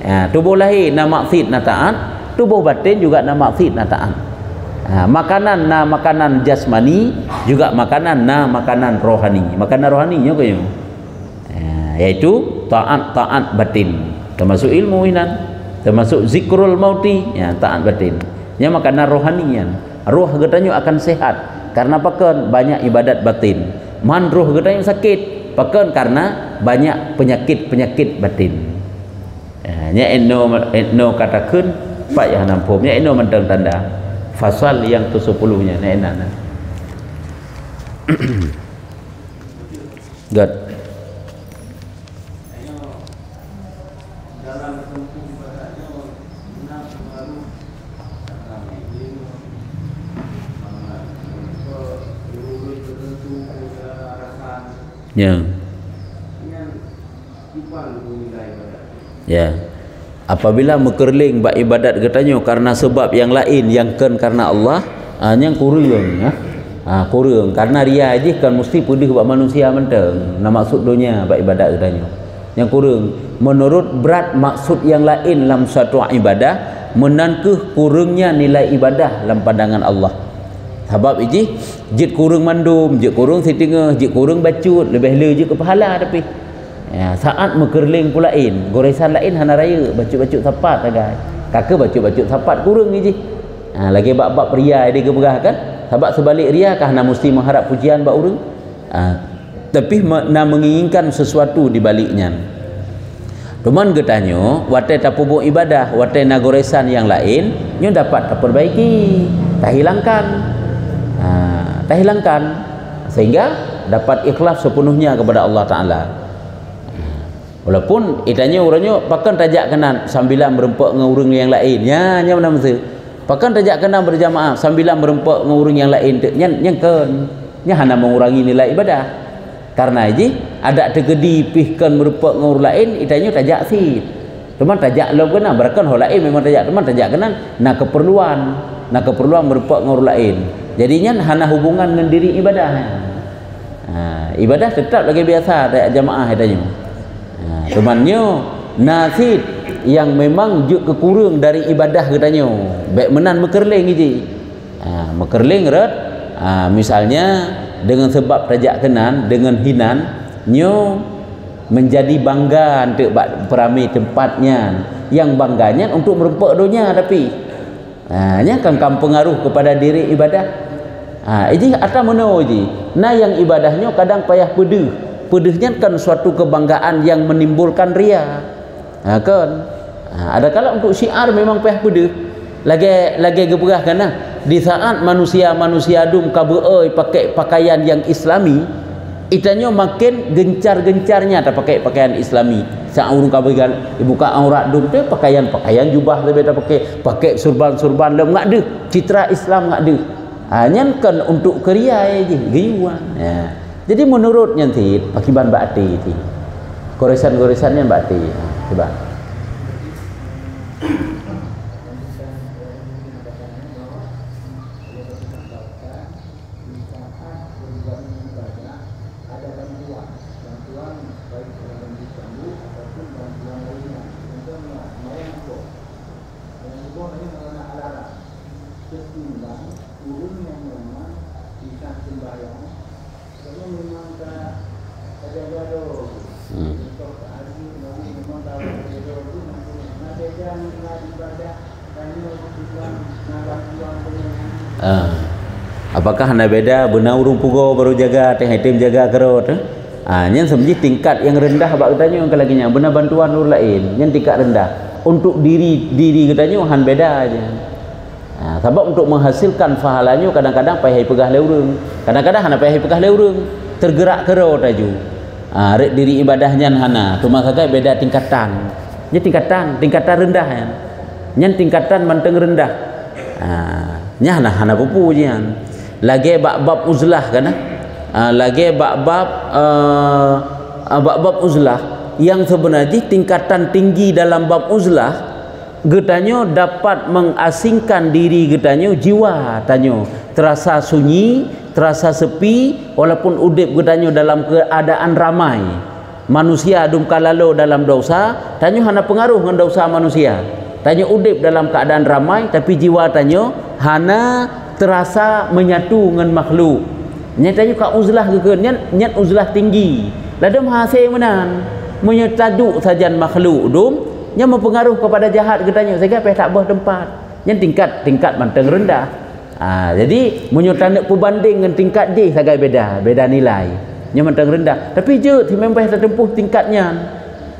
Ya, tubuh lahir na maksud na taat, tubuh batin juga na maksud na taat. Makanan na makanan jasmani, juga makanan na makanan rohani. Makanan rohaninya kaya. Yaitu taat batin. Termasuk ilmu inan, termasuk zikrul mauti, ya taat batin. Nya makanan rohanian. Roh katanya akan sehat karena pakan banyak ibadat batin. Man roh katanya sakit pakan karena banyak penyakit batin. Nya eno katakeun pak yang nampum nya eno mentang tanda fasal yang ke-10 nya enak. God. Ya. Ya. Apabila mekerling bak ibadat katanya karena sebab yang lain yang kan karena Allah, yang kurang ya. Kurang karena ria aja kan mesti pedih bak manusia menteng. Nah maksud dunia bak ibadat katanya. Yang kurang menurut berat maksud yang lain dalam suatu ibadah menangkeh kurangnya nilai ibadah dalam pandangan Allah. Sebab ini jid kurang mandum, jid kurang sitingah, jid kurang bacut, lebih le je ke pahala tapi ya, saat mekerling pulain goresan lain hana raya bacut-bacut sapat agai kakak bacut-bacut sapat kurang ni lagi bab-bab ria dia keberah kan sebab sebalik ria kah nak mesti mengharap pujian bak urang tapi nak menginginkan sesuatu di baliknya. Cuman getanya watai tapubu ibadah watai na goresan yang lain nyo dapat terperbaiki tak hilangkan sehingga dapat ikhlas sepenuhnya kepada Allah Ta'ala. Walaupun itanya orangnya pakan tajak kenan sambilan merempak dengan orang yang lain nya mana masa pakan tajak kenan berjamaah sambilan merempak dengan orang yang lain yang kan nya hanya mengurangi nilai ibadah karena ini ada tegedi pihkan merempak dengan orang lain itanya tajak sih cuman tajak lo kena berakan orang lain memang tajak teman tajak kenan nak keperluan merempak dengan orang lain jadinya hanya hubungan dengan diri ibadah ibadah tetap lagi biasa ada jamaah itanya. Cumannya nasid yang memang juk kekurang dari ibadah katanya baik menan mekerling je mekerling rat misalnya dengan sebab tajak kenan dengan hinan nyo menjadi bangga untuk perami tempatnya yang bangganya untuk merempak dunia tapi nya kan pengaruh kepada diri ibadah ini atau mana je nah yang ibadahnya kadang payah pedihnya kan suatu kebanggaan yang menimbulkan ria kan ada kala untuk syiar memang payah pedih lagi geberah kan di saat manusia dum kabeoi pakai pakaian yang islami itanya makin gencar-gencarnya tak pakai pakaian islami saat urung kabegan buka aurat dum tu pakaian jubah lebih tak pakai surban lem ngak deh citra Islam ngak deh nyan kan untuk keria je giwan jadi menurut nyanti pakiban bakti ti goresan-goresannya bakti coba apakah anda beda benar urung pugo baru jaga teh item jaga kerot nyen sebenarnya tingkat yang rendah bak katanya yang kelaginya benar bantuan nur lain nyen tingkat rendah untuk diri katanya han beda aja sebab untuk menghasilkan pahalanya kadang-kadang payah pegah leurung kadang-kadang hana payah pegah leurung tergerak kerot aju diri ibadahnya hana cuma saja beda tingkatan nya tingkatan rendah ya nyen tingkatan manteng rendah nya hana pupujian lagi bab uzlah kan lagi bab uzlah yang sebenarnya tingkatan tinggi dalam bab uzlah getanyo dapat mengasingkan diri getanyo jiwa tanyo terasa sunyi, terasa sepi, walaupun udip getanyo dalam keadaan ramai. Manusia dum kalalo dalam dosa, tanyo hana pengaruh dengan dosa manusia. Tanyo udip dalam keadaan ramai, tapi jiwa tanyo hana terasa menyatu dengan makhluk. Nyatanya kak uzlah ke nyat uzlah tinggi. Ladam hasil menan menyetaduk sajan makhluk dum nya mempengaruh kepada jahat katanya. Saya kata tak bah tempat. Yang tingkat manteng rendah. Jadi menyutana berbanding dengan tingkat J sagai beda nilai. Nya manteng rendah. Tapi je si memang tak tempuh tingkatnya.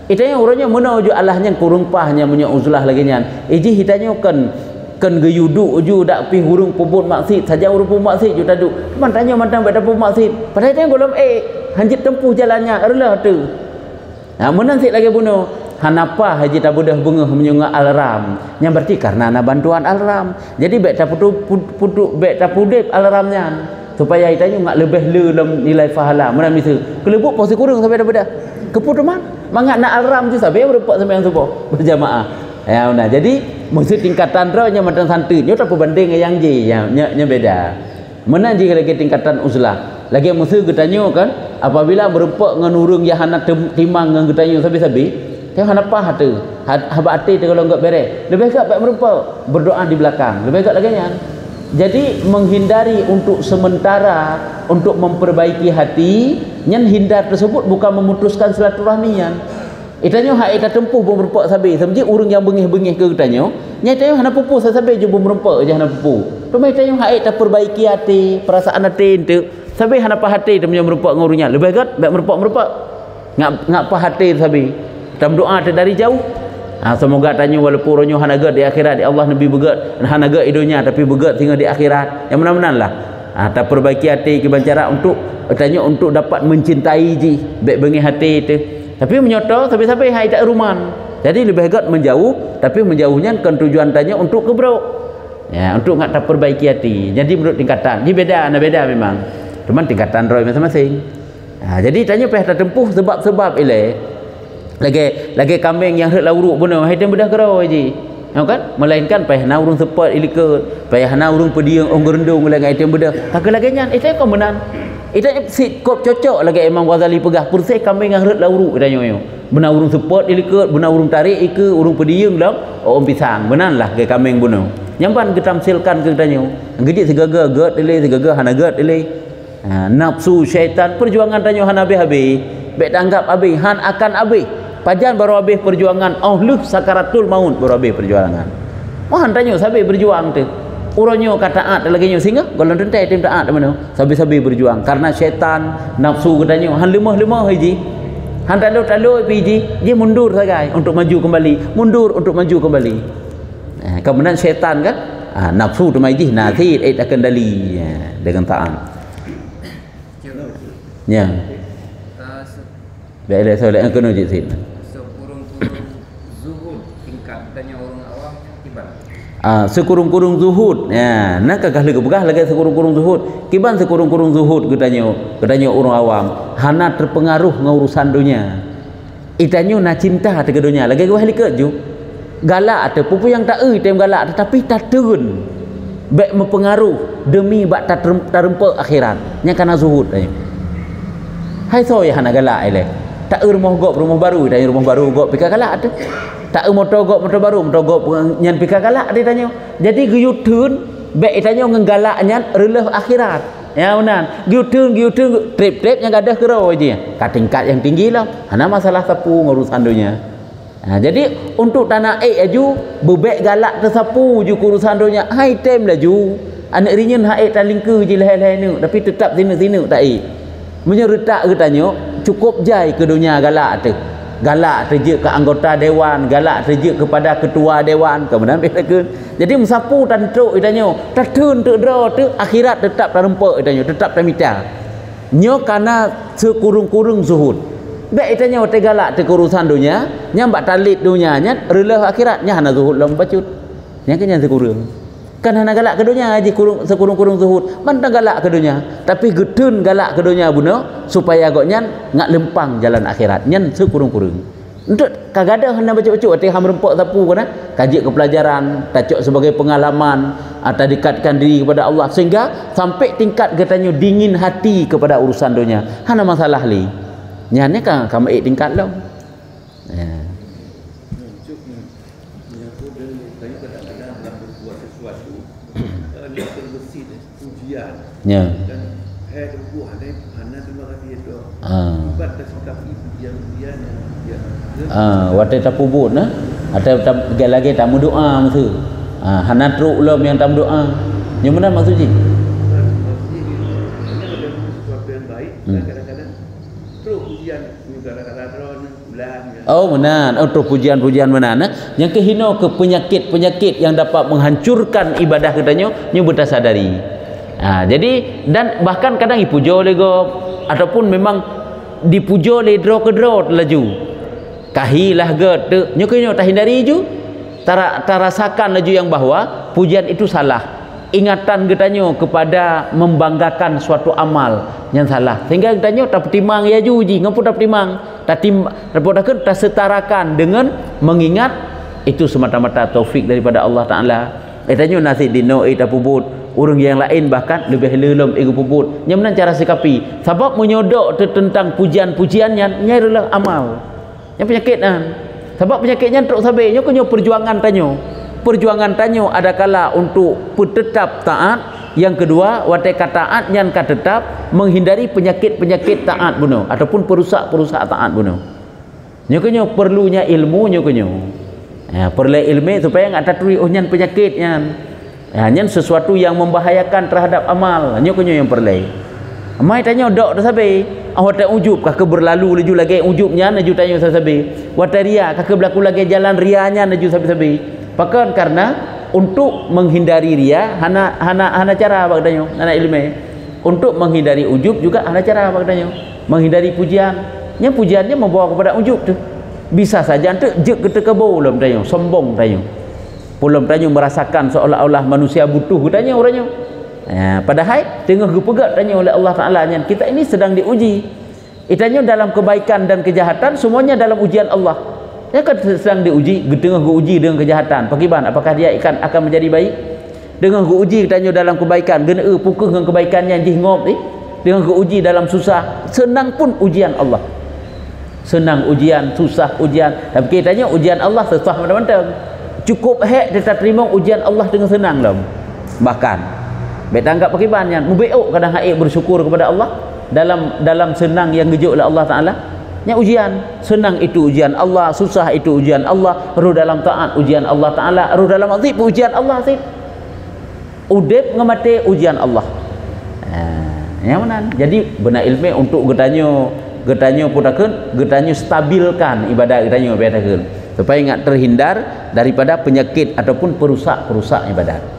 Itanya orangnya menuju Allahnya kurung pahnya menyo uzlah lagi nya. Iji hitanya kan geyuduk uju dak pi hurung puput maksud saja hurung puput maksud ju taduk. Mantanya mantang pada puput maksud. Padahal dia golom hanjit tempuh jalannya erlah tu. Menan sik lagi bunuh. Hanapa haji tak budah bunga menyunga alarm. Yang berarti karena ana bantuan alarm. Jadi bek tak putu bek tak pudip alarmnya. Supaya itanya ngak lebih dalam nilai pahala. Menan misal kelebuk pos kurang sampai dah bedah. Keput man. Mangat nak alarm tu sampai berempat sampai yang subuh berjamaah. Ya nah. Jadi maksud tingkatan roh nya macam santai. Nyo tak berbanding dengan yang J nya beda. Menan jika lagi tingkatan uzlah. Lagi musuh getanyo kan apabila berempat dengan urang yang hana timang dengan getanyo sabi-sabi. Tengok hanapa tu. Haba hati tu kalau enggak beres. Lebih baik baik merempa berdoa di belakang. Lebih baik lagi kan. Jadi menghindari untuk sementara untuk memperbaiki hati, nyen hindar tersebut bukan memutuskan silaturahminya. Itanya hak ita tempuh bom merempa sabi. Semji urang yang bengih-bengih ke getanyo, nyatanya hana pupu sabi je bom merempa je hana pupu. Cuma itanya hak ita perbaiki hati, perasaan hati tu. Sabi hana pa hati tu merempa ngurungnya. Lebih baik baik merempa. Ngap pa hati sabi. Kita berdoa dari jauh. Semoga tanya walaupun ronyo hanaga di akhirat di Allah Nabi begat hanaga idonya tapi begat tinggal di akhirat. Yang mana-mana lah. Tak perbaiki hati ke cara untuk tanya untuk dapat mencintai ji baik bengi hati itu. Tapi menyoto sampai-sampai hai tak ruman. Jadi lebih baik menjauh tapi menjauhnya kan tujuan tanya untuk kebrok. Ya, untuk ngak tak perbaiki hati. Jadi menurut tingkatan. Ini beda memang. Cuman tingkatan roh masing-masing. Jadi tanya payah tak tempuh sebab-sebab ile. Lagi kambing yang hek lauruk benar haitan bedah kerau aje. Kan? Melainkan payah na urung sepat ilikut, payah na urung pediang ongrendung lagi haitan bedah. Tak lagi nya itu kau menan. Itu sit kop cocok lagi Imam Ghazali pegah pursai kambing yang hek lauruk tanya yo. Benar urung sepat ilikut, benar urung tarik ike, urung pediang lam, pisang. Benarlah ke kambing benar. Nyampan ketamsilkan ke tanya. Gejik segaga gat ilai segaga hanagat ilai. Nafsu syaitan perjuangan tanya han habis-habis. Bek tanggap habis han akan habis. Pajan baru habis perjuangan. Luh sakaratul maut baru habis perjuangan. Mohan tanya sabi berjuang tu. Uronyo kata taat lagi nyo singa golon tentai tim taat mana. Sabi-sabi berjuang karena syaitan nafsu katanya han lemah-lemah haji. Han talu-talu piji dia mundur sagai untuk maju kembali, mundur untuk maju kembali. Kemudian syaitan kan nafsu tu maji nanti akan dali dengan taat. Ya. Baiklah soalan yang kena je sini. Sekurung-kurung zuhud. Ya, nak kagah lagi sekurung-kurung zuhud. Kiban sekurung-kurung zuhud katanya orang awam. Hana terpengaruh dengan urusan dunia. Itanyo nak cinta ke dunia. Lagi kau halik ju. Galak ada pupu yang tak tem galak tetapi tak turun. Baik mempengaruh demi bak tak terempak akhirat. Nya kana zuhud tanya. Hai so ya hana galak ile. Tak rumah baru tanya rumah baru gok pika galak ada. Tak motor baru motor gok nyan pika galak dia tanya. Jadi guyutun baik tanya nggalaknya releh akhirat. Ya benar. Guyutun trip yang gadah kerau aja. Kat tingkat yang tinggi lah. Hana masalah sapu ngurusan dunia. Jadi untuk tanah aju bebek galak tersapu ju urusan dunia. Hai tem lah ju. Anak rinyen hai talingke je leh-leh ni tapi tetap sini tak menyeretak katanya cukup jai ke dunia galak tu. Galak terjek ke anggota dewan, galak terjek kepada ketua dewan, kemudian bedakan. Jadi mensapu tantruk itanya, tatun tu dra tu akhirat tetap terempak itanya, tetap termita. Nyo kana sekurung-kurung zuhud. Baik itanya ote galak te urusan dunia, nyambak talit dunianya, releh akhiratnya hana zuhud lam bacut. Nya kan yang sekurung. Kan hana galak ke dunia aja sekurung-kurung zuhud. Mantang galak ke dunia, tapi gedun galak ke dunia buna supaya agaknya ngak lempang jalan akhirat. Nyan sekurung-kurung. Untuk kagada hendak baca ucuk hati ham rempok sapu kana kaji kepelajaran tacuk sebagai pengalaman atau dekatkan diri kepada Allah sehingga sampai tingkat katanya dingin hati kepada urusan dunia. Hana masalah li. Nyane kan kamu tingkat lo. Ya. Ya. Waktu tapu but nah atau lagi tamu doa mesti hana truk lom yang tamu doa yang mana maksud ji benar truk pujian benar nah yang kehino ke penyakit yang dapat menghancurkan ibadah katanya nyu buta sadari jadi dan bahkan kadang dipuja oleh go ataupun memang dipuja oleh draw laju kahilah ge nyokenyo tak hindari ju tarasakan laju yang bahwa pujian itu salah ingatan getanyo kepada membanggakan suatu amal yang salah sehingga getanyo tak pertimang ya ju ji ngapu tak pertimang tak setarakan dengan mengingat itu semata-mata taufik daripada Allah Taala getanyo nasi dino tapubut orang yang lain bahkan lebih lelom ego puput yang mana cara sikapi sebab menyodok tentang pujian-pujiannya nyairalah amal yang penyakit sebab penyakitnya teruk sabai nyo perjuangan tanyo adakala untuk tetap taat yang kedua watai taat yang tetap menghindari penyakit taat buno ataupun perusak taat buno nyo perlunya ilmu nyo perlu ilmu supaya enggak tatui nyan penyakit nyan sesuatu yang membahayakan terhadap amal nyo yang perlu mai tanya dok sabai awak tak ujub kah ke berlalu laju lagi ujubnya naju tanya sabi wataria kah ke berlaku lagi jalan rianya naju sabi pakan karena untuk menghindari ria hana cara apa katanya anak ilmu untuk menghindari ujub juga hana cara apa katanya menghindari pujiannya membawa kepada ujub tu bisa saja tu je ketekebo lom tanya sombong tanya pulom tanya merasakan seolah-olah manusia butuh katanya orangnya padahal tengah gepegat tanya oleh Allah Ta'ala kita ini sedang diuji itanya dalam kebaikan dan kejahatan semuanya dalam ujian Allah ya kan sedang diuji tengah diuji dengan kejahatan bagaimana apakah dia akan menjadi baik dengan diuji tanya dalam kebaikan gena pukul dengan kebaikannya jih ngop dengan diuji dalam susah senang pun ujian Allah senang ujian susah ujian tapi kitanya ujian Allah susah macam-macam cukup kita terima ujian Allah dengan senang lah bahkan baik anggap bagaimana mubeuk kadang haik bersyukur kepada Allah dalam senang yang gejuk oleh Allah Taala nya ujian senang itu ujian Allah susah itu ujian Allah roh dalam taat ujian Allah Taala roh dalam azib ujian Allah sih udip ngamate ujian Allah yang mana jadi benar ilmu untuk getanyo putakeun getanyo stabilkan ibadah getanyo betakeun supaya enggak terhindar daripada penyakit ataupun perusak ibadah.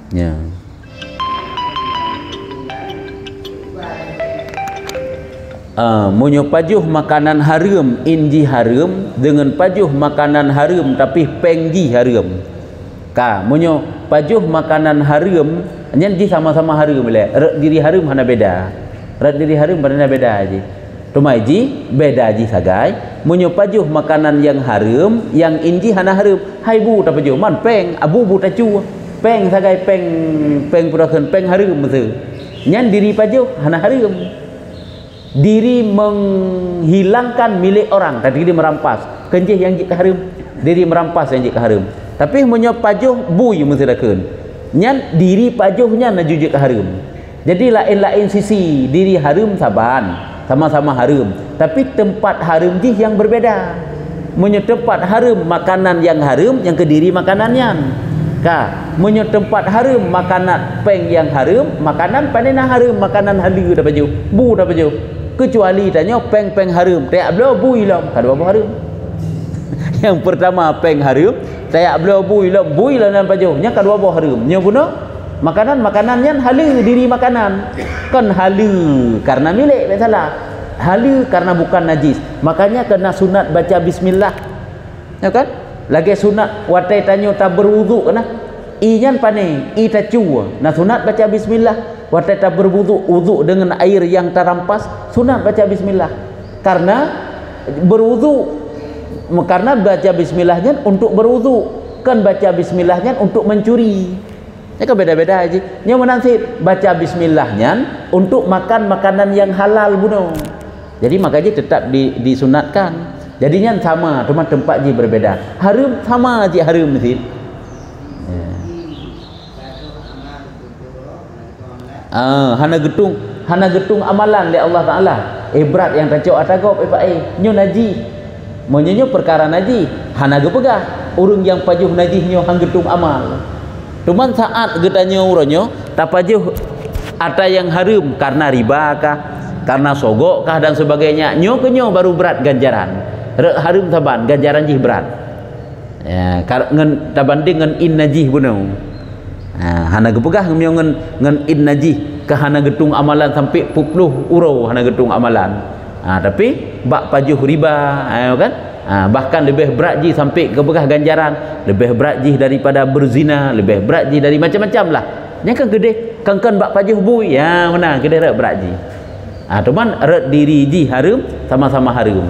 Ya. Munyo pajuh makanan haram inji haram dengan pajuh makanan haram tapi pengji haram. Munyo pajuh makanan haram nyen ji sama-sama haram le. Diri haram hana beda. Diri haram hana beda ji. Tumai ji beda ji sagai. Munyo pajuh makanan yang haram yang inji hana haram. Hai bu ta pajuh man peng abu bu ta cu. Peng sagai peng purakeun peng haram meuseum. Nyan diri pajuh hana haram. Diri menghilangkan milik orang tadi dia merampas kenjih yang jik haram diri merampas yang jik haram tapi munyo pajuh bui meuseurakeun nyan diri pajuhnya naju jik haram jadi lain-lain sisi diri haram saban sama-sama haram tapi tempat haram jih yang berbeda munyo tempat haram makanan yang haram yang ke diri makanannya munyo tempat haram makanan peng yang haram makanan panena haram makanan halu dah baju bu dah baju kecuali tanya peng haram tak belo bui lam kada apa haram yang pertama peng haram tak belo bui lam dalam baju nya kada apa haram nya guna Makanan-makanannya halu diri makanan. Kan halu karena milik, tak salah. Halu karena bukan najis. Makanya kena sunat baca bismillah. Ya kan? Lagi sunat watai tanyo tak berwuduk kena. Iyan pane, i tacu. Nah sunat baca bismillah. Watai tak berwuduk, wuduk dengan air yang terampas, sunat baca bismillah. Karena berwuduk, karena baca bismillahnya untuk berwuduk, kan baca bismillahnya untuk mencuri. Ini kan beda-beda aja. Yang menasib baca bismillahnya untuk makan makanan yang halal bunuh. Jadi makanya tetap disunatkan. Jadinya sama, cuma tempat je berbeda. Harum sama aja harum mesti. Hana getung amalan oleh Allah Taala. Berat yang tacok atagop nyo naji. Monyo perkara naji, hana gepegah. Urang yang pajuh najih nyo hang getung amal. Cuman saat getanya uronyo tak pajuh ada yang harum karena riba kah, karena sogok kah dan sebagainya. Nyo baru berat ganjaran. Harum taban ganjaran jih berat. Ya, ngan tabanding ngan in najih bunau. Hana gepegah ngan in najih ke hana getung amalan sampai 40 euro hana getung amalan. Tapi bak pajuh riba, kan? Bahkan lebih berat ji sampai gepegah ganjaran, lebih berat ji daripada berzina, lebih berat ji dari macam-macam lah. Nya kan gede, kan bak pajuh bui, ya mana gede rak berat ji. Cuman rak diri ji harum sama-sama harum.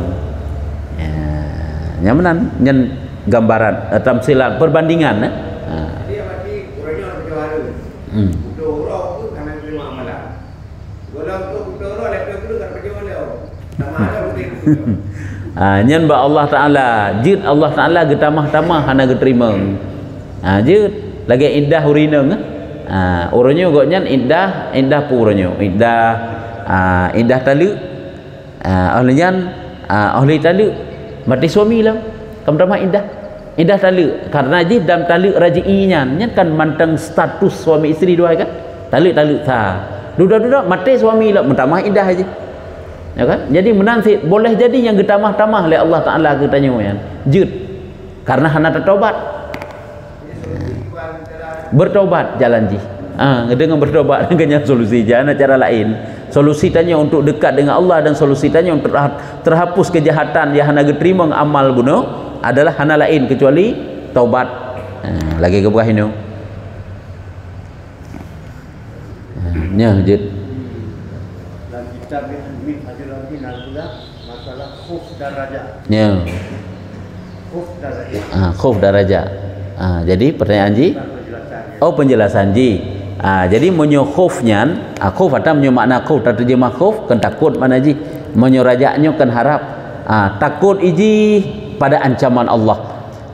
Ya menan nyen gambaran tamsilan perbandingan dia berarti urangnya berjawab. Untuk urang tu kena terima amalan. Golong tu untuk urang lepas tu kan berjawab dia. Sama ada betul. Nyen ba Allah Taala, jid Allah Taala getamah-tamah hana geterima. Jid lagi indah urineng. Urangnya goknya indah puranya. Indah talu. Ahlinya ahli talu mati suami lah. Kamtama indah taluk karena je dalam taluk raji'inya kan mantang status suami isteri dua kan taluk sah duda mati suami lah mentamah indah aja ya kan. Jadi menanti boleh jadi yang getamah-tamah oleh Allah Taala katanya ya jud karena hana tertobat bertobat jalan ji dengan bertobat dengan solusi jangan cara lain. Solusi tanya untuk dekat dengan Allah dan solusi tanya untuk terhapus kejahatan yang hana geterima amal bunuh adalah hana lain kecuali taubat. Lagi ke buah ini. Nya jid. Dan kita min hadir lagi juga masalah khuf darajat. Nya. Khuf darajat. Khuf darajat. Jadi pertanyaan ji. Oh penjelasan ji. Jadi monyo khufnya, khuf atau monyo makna khuf terjemah khuf kan takut mana ji. Monyo rajaknya kan harap. Takut iji pada ancaman Allah.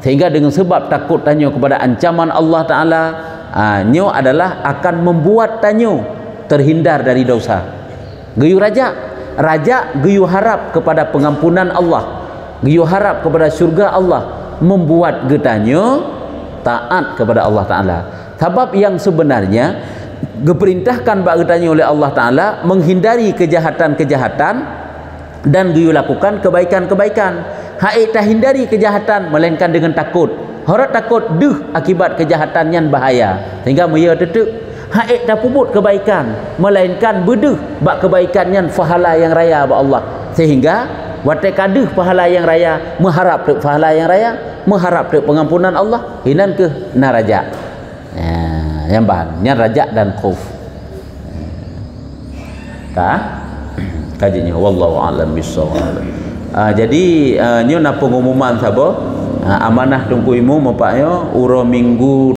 Sehingga dengan sebab takut tanyo kepada ancaman Allah Taala, nyo adalah akan membuat tanyo terhindar dari dosa. Geyu raja geyu harap kepada pengampunan Allah. Geyu harap kepada surga Allah, membuat getanyo taat kepada Allah Taala. Sebab yang sebenarnya diperintahkan bak getanya oleh Allah Taala menghindari kejahatan-kejahatan dan geyu lakukan kebaikan-kebaikan. Haik tak hindari kejahatan melainkan dengan takut. Harap takut akibat kejahatan yang bahaya sehingga meya tetuk. Haik tak puput kebaikan melainkan beduh bak kebaikan yang pahala yang raya bak Allah sehingga watai kaduh pahala yang raya mengharap tek pahala yang raya mengharap tek pengampunan Allah hinan ke naraja. Yang bahannya rajak dan khuf. Kajinya wallahu a'lam bissawab. Jadi nyo na pengumuman sabo amanah tungku imu mapaknya uro minggu